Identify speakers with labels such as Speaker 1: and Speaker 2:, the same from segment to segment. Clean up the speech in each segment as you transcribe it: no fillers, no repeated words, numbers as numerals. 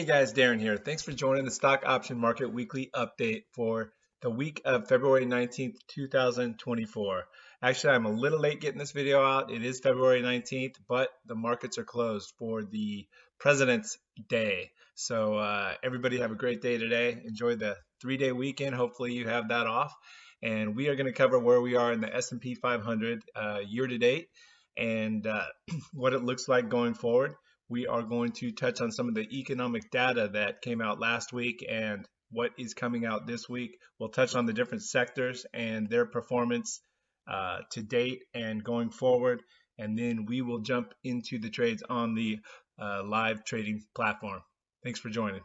Speaker 1: guys, Darren here. Thanks for joining the Stock Option Market Weekly Update for the week of February 19th, 2024. Actually, I'm a little late getting this video out. It is February 19th, but the markets are closed for the President's Day. So everybody have a great day today. Enjoy the 3-day weekend. Hopefully you have that off. And we are going to cover where we are in the S&P 500 year to date and what it looks like going forward. We are going to touch on some of the economic data that came out last week and what is coming out this week. We'll touch on the different sectors and their performance to date and going forward. And then we will jump into the trades on the live trading platform. Thanks for joining.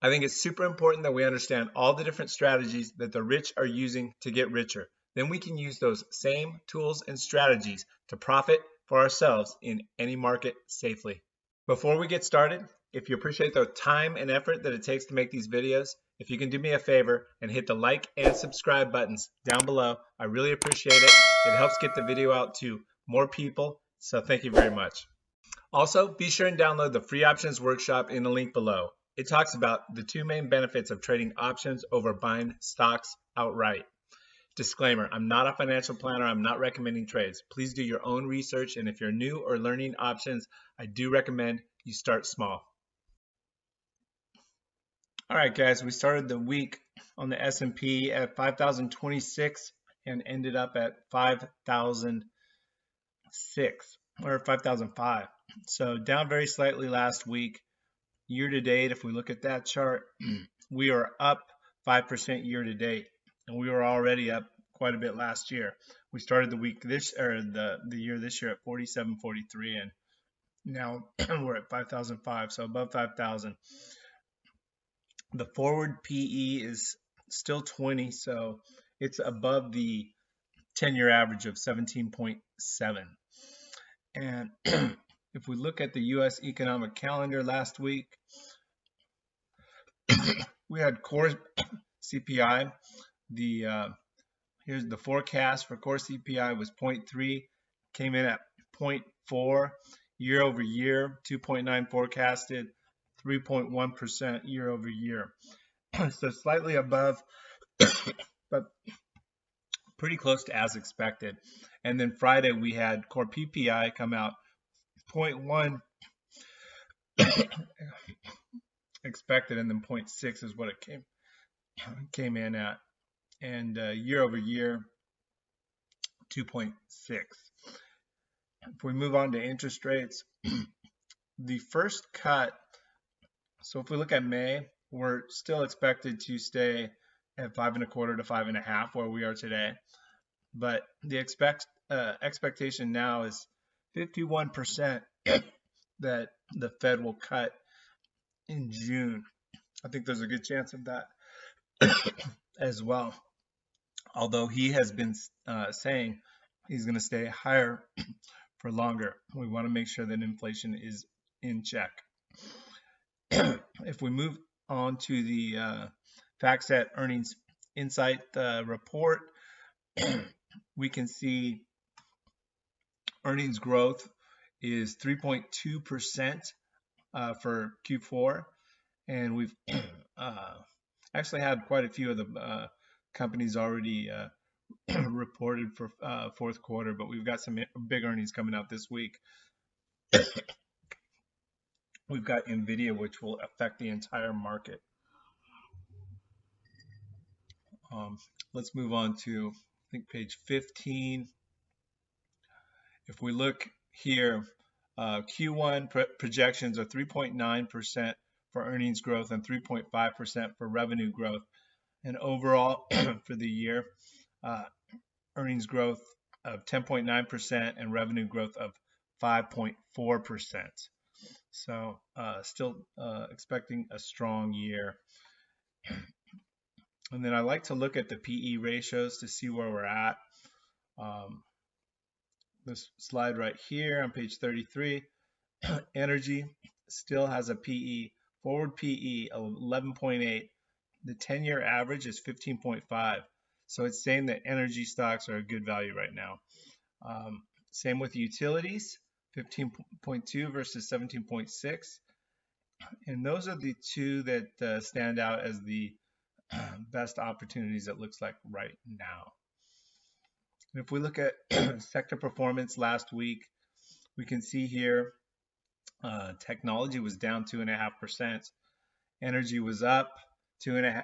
Speaker 1: I think it's super important that we understand all the different strategies that the rich are using to get richer. Then we can use those same tools and strategies to profit for ourselves in any market safely. Before we get started, if you appreciate the time and effort that it takes to make these videos, if you can do me a favor and hit the like and subscribe buttons down below, I really appreciate it. It helps get the video out to more people, so thank you very much. Also, be sure and download the free options workshop in the link below. It talks about the two main benefits of trading options over buying stocks outright. Disclaimer, I'm not a financial planner. I'm not recommending trades. Please do your own research, and if you're new or learning options, I do recommend you start small. All right, guys, we started the week on the S&P at 5,026 and ended up at 5,006 or 5,005. So down very slightly last week. Year to date, if we look at that chart, we are up 5% year to date. And we were already up quite a bit last year. We started the week the year this year at 47.43, and now we're at 5,005, so above 5,000. The forward PE is still 20, so it's above the 10-year average of 17.7. And if we look at the U.S. economic calendar last week, we had core CPI. Here's the forecast for core CPI was 0.3, came in at 0.4 year over year, 2.9 forecasted, 3.1% year over year. So slightly above, but pretty close to as expected. And then Friday we had core PPI come out 0.1 expected, and then 0.6 is what it came in at. And year over year, 2.6. If we move on to interest rates, the first cut, so if we look at May, we're still expected to stay at 5.25 to 5.5 where we are today. But the expectation now is 51% that the Fed will cut in June. I think there's a good chance of that as well. Although he has been saying he's going to stay higher for longer. We want to make sure that inflation is in check. If we move on to the FactSet Earnings Insight report, we can see earnings growth is 3.2% for Q4, and we've actually had quite a few of the companies already reported for fourth quarter, but we've got some big earnings coming out this week. We've got NVIDIA, which will affect the entire market. Let's move on to, I think, page 15. If we look here, Q1 projections are 3.9% for earnings growth and 3.5% for revenue growth. And overall, for the year, earnings growth of 10.9% and revenue growth of 5.4%. So still expecting a strong year. And then I like to look at the PE ratios to see where we're at. This slide right here on page 33, energy still has a PE, forward PE of 11.8. The 10-year average is 15.5. So it's saying that energy stocks are a good value right now. Same with utilities, 15.2 versus 17.6. And those are the two that stand out as the best opportunities, it looks like right now. And if we look at sector performance last week, we can see here technology was down 2.5%. Energy was up 2.5,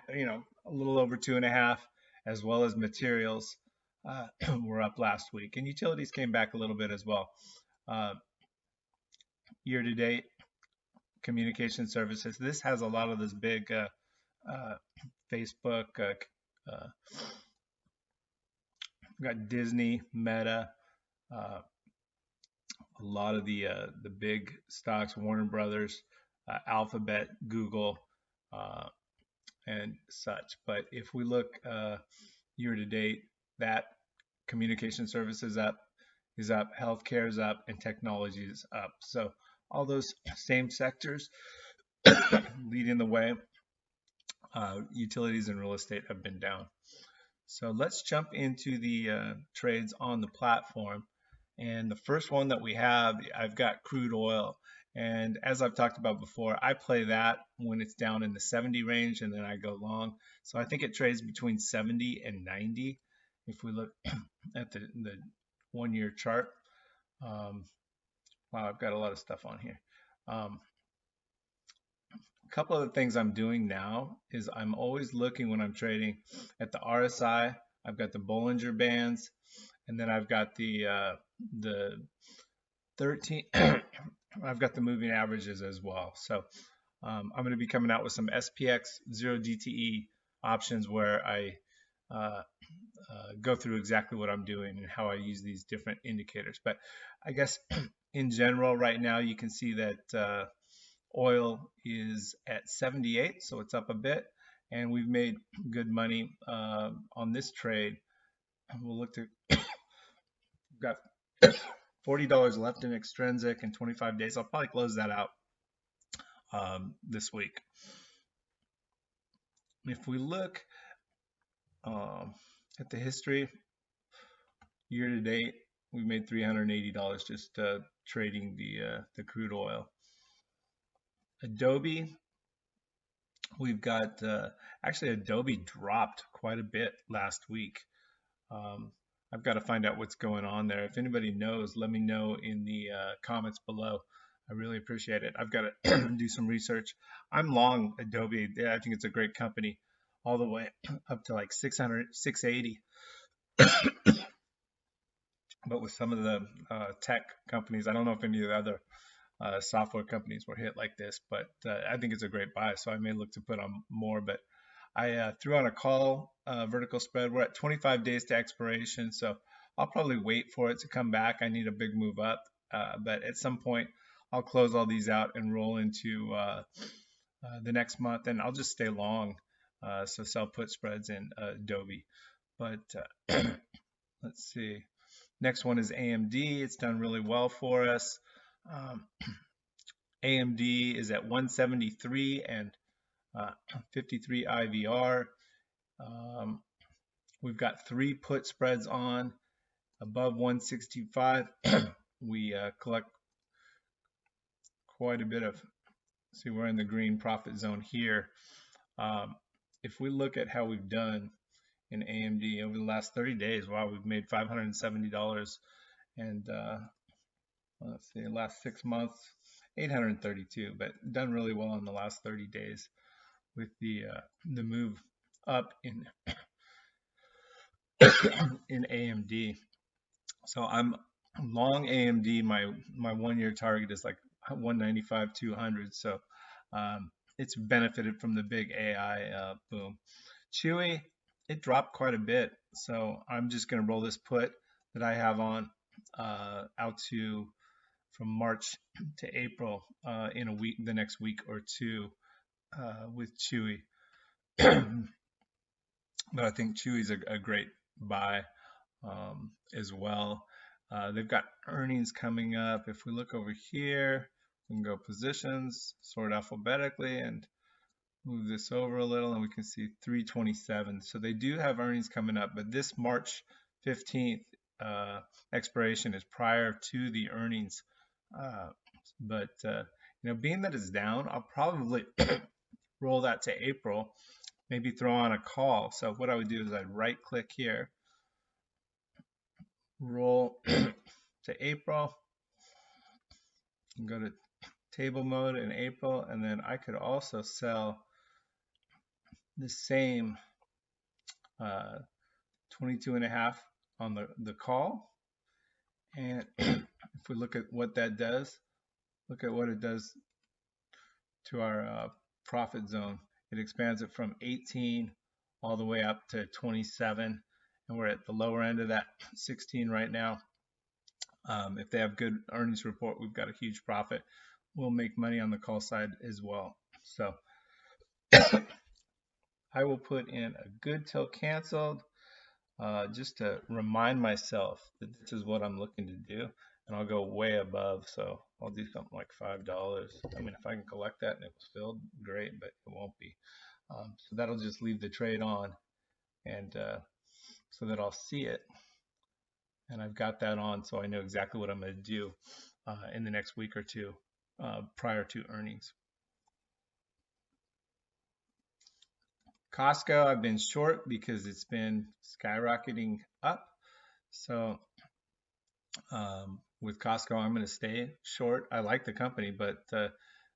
Speaker 1: a little over 2.5, as well as materials were up last week. And utilities came back a little bit as well. Uh, Year to date, communication services. This has a lot of this big uh, Facebook, uh, got Disney, Meta, uh, a lot of the big stocks, Warner Brothers, Alphabet, Google, uh, and such. But if we look year to date, that communication services is up, healthcare is up, and technology is up. So all those same sectors leading the way. Utilities and real estate have been down. So let's jump into the trades on the platform. And the first one that we have, I've got crude oil. And as I've talked about before, I play that when it's down in the 70 range and then I go long. So I think it trades between 70 and 90. If we look at the 1 year chart. Wow, I've got a lot of stuff on here. A couple of the things I'm doing now is I'm always looking when I'm trading at the RSI. I've got the Bollinger Bands, and then I've got the 13. I've got the moving averages as well. So I'm going to be coming out with some SPX 0 DTE options where I go through exactly what I'm doing and how I use these different indicators. But I guess in general, right now you can see that oil is at 78, so it's up a bit, and we've made good money on this trade. We'll look to got $40 left in extrinsic and 25 days. I'll probably close that out this week. If we look at the history, year to date, we made $380 just trading the crude oil. Adobe, we've got actually Adobe dropped quite a bit last week. I've got to find out what's going on there. If anybody knows, let me know in the comments below. I really appreciate it. I've got to do some research. I'm long Adobe. Yeah, I think it's a great company, all the way up to like 600, 680. But with some of the tech companies, I don't know if any of the other software companies were hit like this, but I think it's a great buy. So I may look to put on more, but I threw on a call vertical spread. We're at 25 days to expiration, so I'll probably wait for it to come back. I need a big move up, but at some point I'll close all these out and roll into the next month, and I'll just stay long. So sell put spreads in Adobe. But let's see. Next one is AMD. It's done really well for us. AMD is at 173 and 53 IVR. We've got 3 put spreads on above 165. We collect quite a bit of, see, we're in the green profit zone here. If we look at how we've done in AMD over the last 30 days, wow, we've made $570, and let's see, last 6 months, 832, but done really well in the last 30 days with the move up in in AMD. So I'm long AMD. My 1 year target is like 195, 200. So it's benefited from the big AI boom. Chewy, it dropped quite a bit. So I'm just going to roll this put that I have on out to from March to April in a week, the next week or two with Chewy. But I think Chewy's a great buy as well. They've got earnings coming up. If we look over here, we can go positions, sort alphabetically, and move this over a little, and we can see 327. So they do have earnings coming up, but this March 15th expiration is prior to the earnings. But Being that it's down, I'll probably roll that to April, maybe throw on a call. So what I would do is I'd right click here, roll to April, and go to table mode in April, and then I could also sell the same 22.5 on the call. And if we look at what that does, look at what it does to our profit zone. It expands it from 18 all the way up to 27, and we're at the lower end of that 16 right now. If they have good earnings report, we've got a huge profit. We'll make money on the call side as well. So I will put in a good till canceled, just to remind myself that this is what I'm looking to do, and I'll go way above. So I'll do something like $5. I mean, if I can collect that and it was filled, great, but it won't be. So that'll just leave the trade on, and so that I'll see it, and I've got that on, so I know exactly what I'm going to do in the next week or two prior to earnings. Costco, I've been short because it's been skyrocketing up. So with Costco, I'm going to stay short. I like the company, but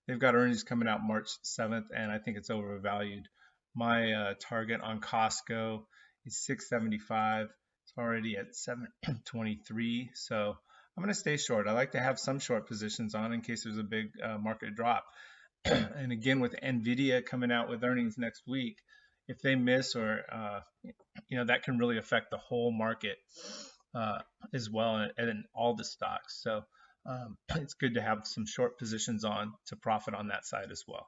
Speaker 1: they've got earnings coming out March 7th, and I think it's overvalued. My target on Costco is 675. It's already at 723, so I'm going to stay short. I like to have some short positions on in case there's a big market drop. And again, with NVIDIA coming out with earnings next week, if they miss, or that can really affect the whole market as well, and all the stocks. So it's good to have some short positions on to profit on that side as well.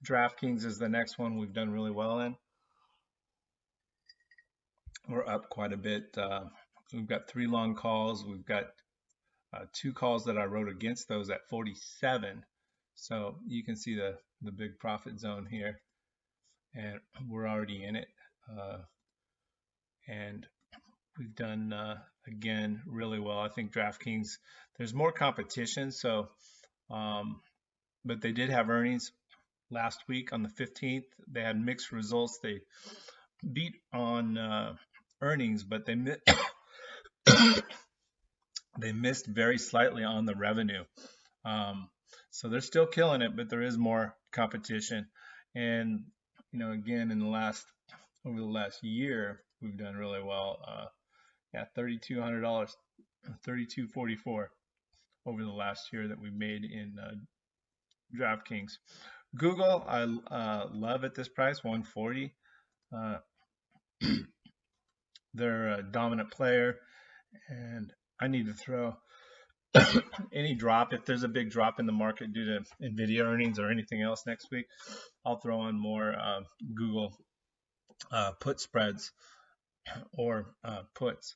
Speaker 1: DraftKings is the next one we've done really well in. We're up quite a bit. We've got 3 long calls. We've got 2 calls that I wrote against those at 47. So you can see the big profit zone here, and we're already in it. And we've done, again, really well. I think DraftKings, there's more competition. So, but they did have earnings last week on the 15th. They had mixed results. They beat on earnings, but they they missed very slightly on the revenue. So they're still killing it, but there is more competition. And again, over the last year, we've done really well. Yeah, $3,200, $3,244 over the last year that we made in DraftKings. Google, I love at this price, $140. They're a dominant player, and I need to throw any drop. If there's a big drop in the market due to NVIDIA earnings or anything else next week, I'll throw on more Google put spreads or puts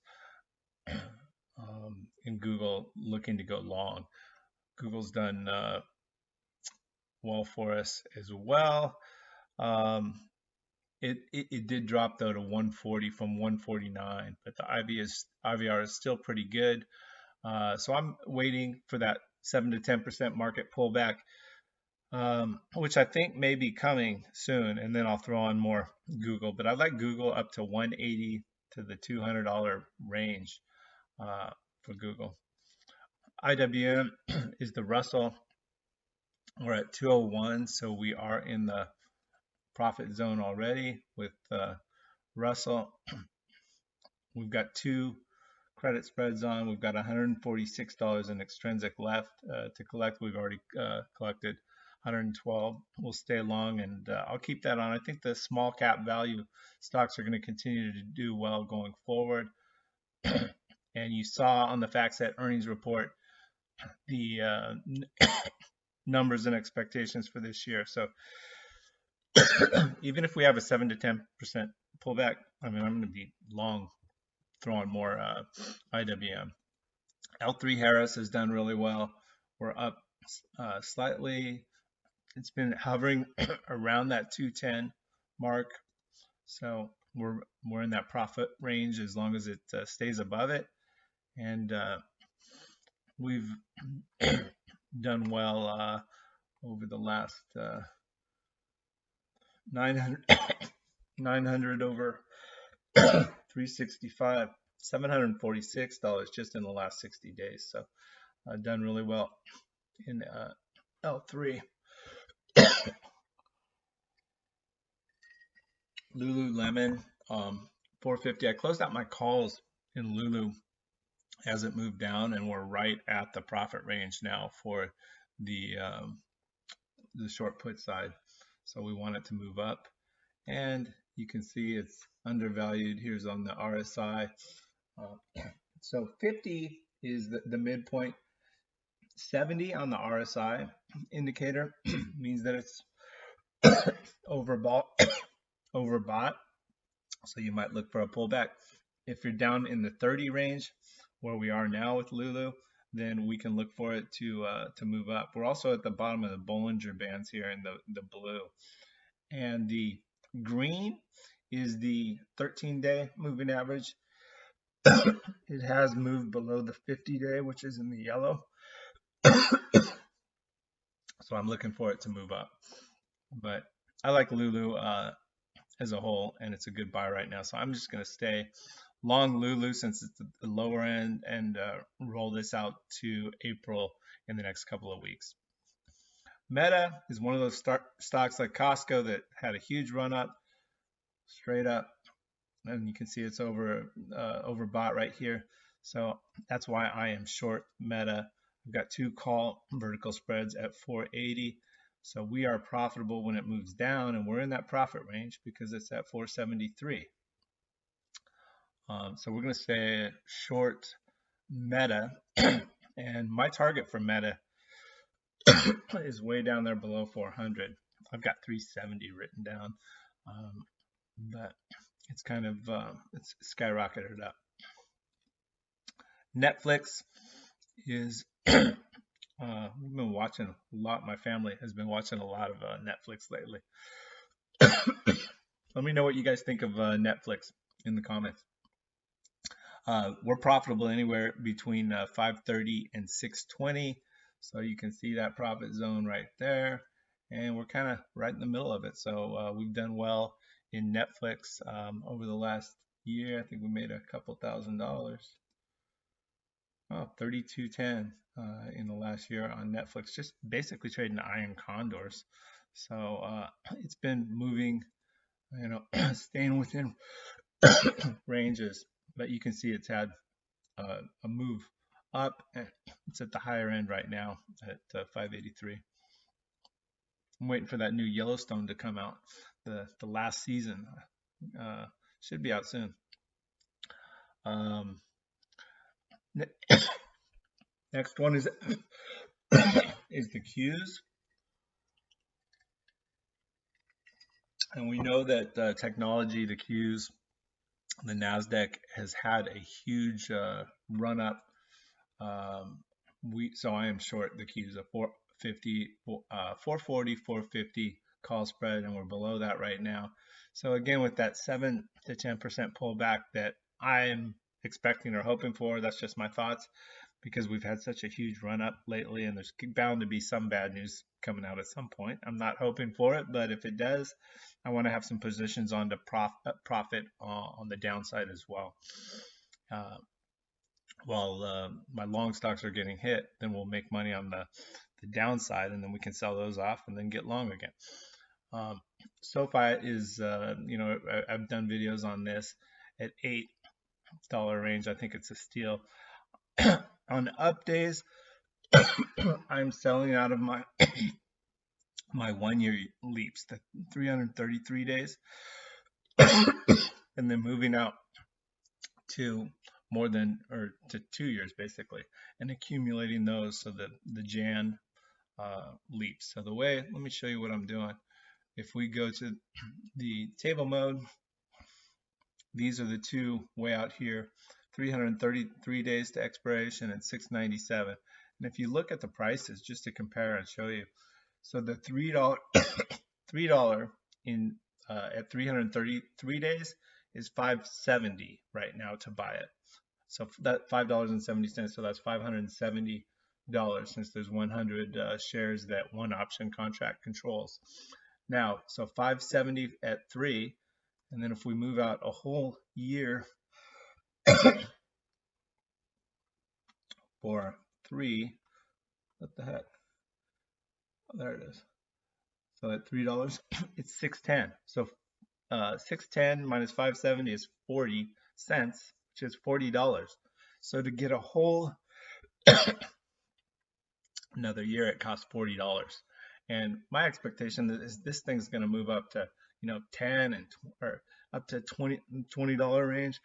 Speaker 1: in Google, looking to go long. Google's done well for us as well. It did drop though to 140 from 149, but the IVR is still pretty good. So I'm waiting for that 7 to 10% market pullback, which I think may be coming soon, and then I'll throw on more Google. But I like Google up to 180 to the $200 range for Google. IWM is the Russell. We're at 201, so we are in the profit zone already with Russell. We've got 2 credit spreads on. We've got $146 in extrinsic left to collect. We've already collected 112. We'll stay long, and I'll keep that on. I think the small cap value stocks are going to continue to do well going forward. And you saw on the FactSet earnings report the numbers and expectations for this year. So even if we have a 7 to 10% pullback, I mean, I'm going to be long throwing more IWM. L3 Harris has done really well. We're up slightly. It's been hovering around that 210 mark. So we're in that profit range as long as it stays above it. And we've done well over the last 900, 900 over 365, $746 just in the last 60 days. So done really well in L3. Lululemon, 450. I closed out my calls in Lulu as it moved down, and we're right at the profit range now for the short put side. So we want it to move up, and you can see it's undervalued. Here's on the RSI. So 50 is the midpoint. 70 on the RSI indicator means that it's overbought. So you might look for a pullback. If you're down in the 30 range, where we are now with Lulu, then we can look for it to move up. We're also at the bottom of the Bollinger Bands here in the blue. And the green is the 13-day moving average. It has moved below the 50-day, which is in the yellow. So I'm looking for it to move up. But I like Lulu as a whole, and it's a good buy right now. So I'm just going to stay long Lulu since it's the lower end, and roll this out to April in the next couple of weeks. Meta is one of those stocks like Costco that had a huge run up, straight up, and you can see it's overbought right here. So that's why I am short Meta. I've got 2 call vertical spreads at 480. So we are profitable when it moves down, and we're in that profit range because it's at 473. So we're going to say short Meta, and my target for Meta is way down there below 400. I've got 370 written down, but it's kind of it's skyrocketed up. Netflix is we've been watching a lot. My family has been watching a lot of Netflix lately. Let me know what you guys think of Netflix in the comments. We're profitable anywhere between 530 and 620. So you can see that profit zone right there. And we're kind of right in the middle of it. So we've done well in Netflix over the last year. I think we made a couple $1,000. Oh, 32.10 in the last year on Netflix, just basically trading iron condors. So it's been moving, staying within ranges, but you can see it's had a move up, and it's at the higher end right now at 583. I'm waiting for that new Yellowstone to come out. The last season should be out soon. Next one is the Qs, and we know that technology, the Qs, the Nasdaq has had a huge run up. So I am short the Qs at 450, 440, 450 call spread, and we're below that right now. So again, with that 7 to 10% pullback that I'm expecting or hoping for, that's just my thoughts, because we've had such a huge run up lately, and there's bound to be some bad news coming out at some point. I'm not hoping for it, but if it does, I want to have some positions on to profit on the downside as well. While my long stocks are getting hit, then we'll make money on the downside, and then we can sell those off and then get long again. SoFi is, I've done videos on this at $8 range. I think it's a steal. On up days, I'm selling out of my my 1-year leaps, the 333 days, and then moving out to more than, or to 2 years basically, and accumulating those, so that the Jan leaps. So let me show you what I'm doing. If we go to the table mode, these are the two way out here, 333 days to expiration and 697. And if you look at the prices, just to compare and show you, so the $3 in at 333 days is $570 right now to buy it. So that $5.70. So that's $570 since there's 100 shares that one option contract controls. Now, so 570 at 3, and then if we move out a whole year for 3, what the heck? Oh, there it is. So at $3, it's 610. So 610 minus 570 is 40 cents, which is $40. So to get a whole another year, it costs $40. And my expectation is this thing's going to move up to 10 and or up to $20 range,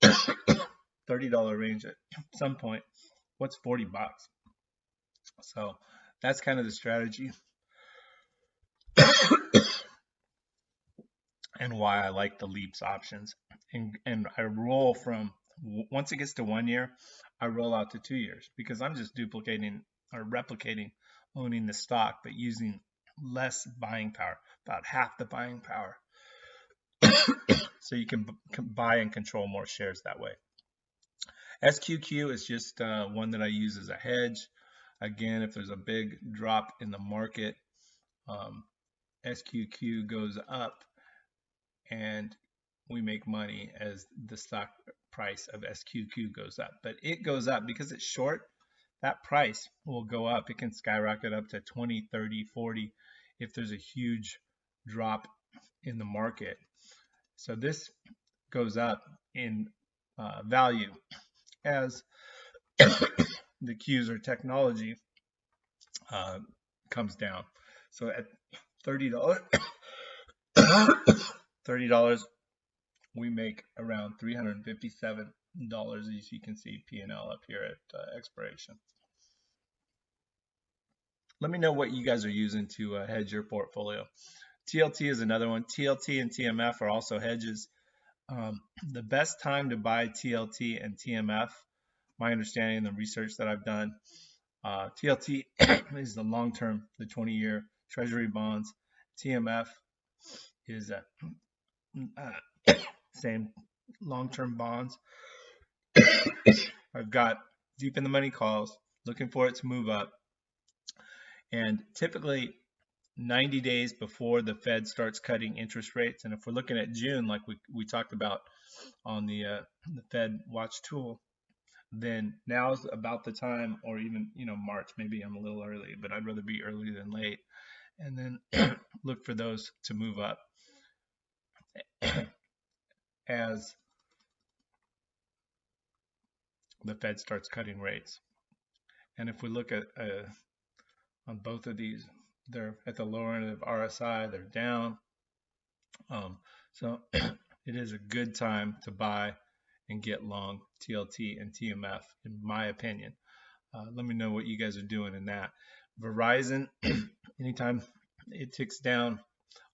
Speaker 1: $30 range at some point. What's 40 bucks? So that's kind of the strategy and why I like the leaps options. And I roll from once it gets to 1 year, I roll out to 2 years because I'm just duplicating or replicating owning the stock, but using less buying power, about half the buying power. So you can buy and control more shares that way. SQQ is just one that I use as a hedge. Again, if there's a big drop in the market, SQQ goes up and we make money as the stock price of SQQ goes up. But it goes up because it's short, that price will go up. It can skyrocket up to 20, 30, 40 if there's a huge drop in the market. So this goes up in value as the Qs or technology comes down. So at $30, $30, we make around $357, as you can see P&L up here at expiration. Let me know what you guys are using to hedge your portfolio. TLT is another one. TLT and TMF are also hedges. The best time to buy TLT and TMF, my understanding and the research that I've done, TLT is the long-term, the 20-year treasury bonds. TMF is same long-term bonds. I've got deep in the money calls, looking for it to move up. And typically 90 days before the Fed starts cutting interest rates, and if we're looking at June, like we talked about on the Fed Watch tool, then now's about the time, or even March. Maybe I'm a little early, but I'd rather be early than late. And then look for those to move up as the Fed starts cutting rates. And if we look at on both of these, they're at the lower end of RSI, they're down. So it is a good time to buy and get long TLT and TMF, in my opinion. Let me know what you guys are doing in that. Verizon, anytime it ticks down,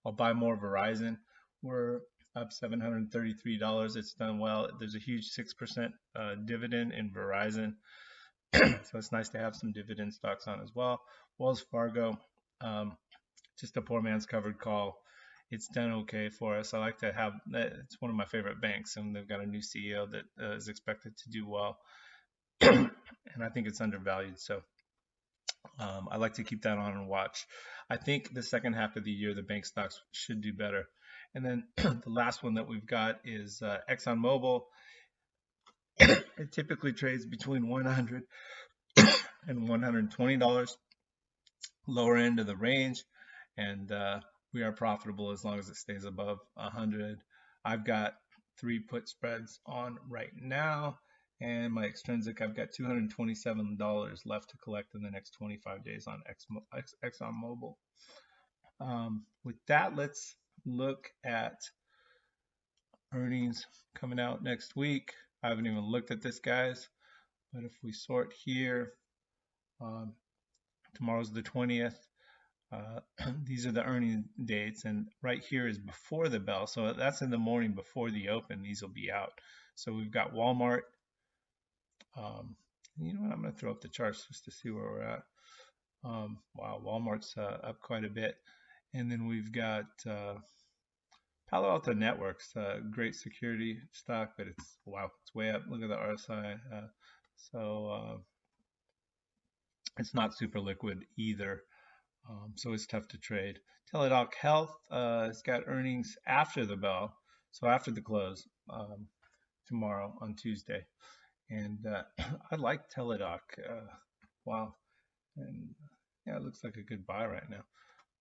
Speaker 1: I'll buy more Verizon. We're up $733. It's done well. There's a huge 6% dividend in Verizon. So it's nice to have some dividend stocks on as well. Wells Fargo, just a poor man's covered call. It's done okay for us. I like to have, it's one of my favorite banks, and they've got a new CEO that is expected to do well. And I think it's undervalued. So I like to keep that on and watch. I think the second half of the year, the bank stocks should do better. And then the last one that we've got is ExxonMobil. It typically trades between $100 and $120, lower end of the range, and we are profitable as long as it stays above 100. I've got 3 put spreads on right now, and my extrinsic, I've got $227 left to collect in the next 25 days on ExxonMobil. With that, let's look at earnings coming out next week. I haven't even looked at this, guys, but if we sort here, tomorrow's the 20th. These are the earning dates, and right here is before the bell, so that's in the morning before the open. These will be out. So we've got Walmart. You know what, I'm going to throw up the charts just to see where we're at. Wow, Walmart's up quite a bit. And then we've got Palo Alto Networks, great security stock, but it's wow, it's way up. Look at the RSI. So it's not super liquid either. So it's tough to trade. Teladoc Health has got earnings after the bell, so after the close tomorrow on Tuesday. And I like Teladoc. Wow, and yeah, it looks like a good buy right now.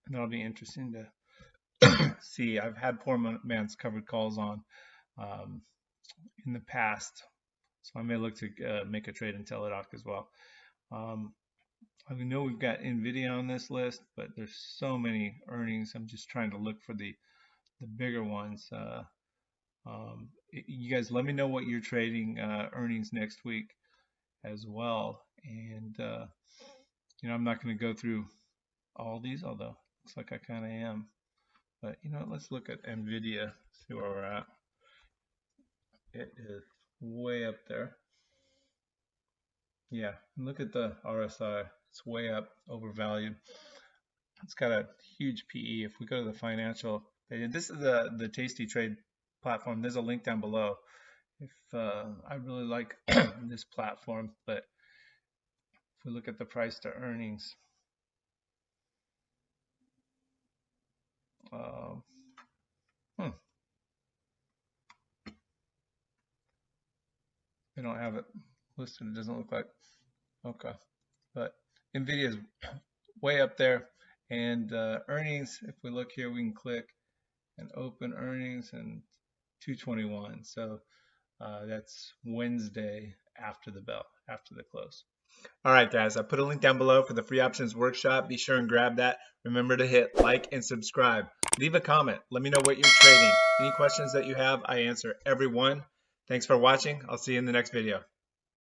Speaker 1: And that'll be interesting to see. I've had poor man's covered calls on um, in the past, so I may look to make a trade in Teladoc as well. I know we've got Nvidia on this list, but there's so many earnings. I'm just trying to look for the bigger ones. You guys, let me know what you're trading earnings next week as well. And I'm not going to go through all these, although it looks like I kind of am. But let's look at Nvidia, see where we're at. It is way up there. Yeah, look at the RSI. It's way up, overvalued. It's got a huge PE. If we go to the financial, this is the Tasty Trade platform. There's a link down below. If I really like this platform, but if we look at the price to earnings, they don't have it listed. It doesn't look like. Okay, but Nvidia is way up there, and earnings. If we look here, we can click and open earnings and 221. So that's Wednesday after the bell, after the close. All right, guys, I put a link down below for the free options workshop. Be sure and grab that. Remember to hit like and subscribe. Leave a comment. Let me know what you're trading. Any questions that you have, I answer every one. Thanks for watching. I'll see you in the next video.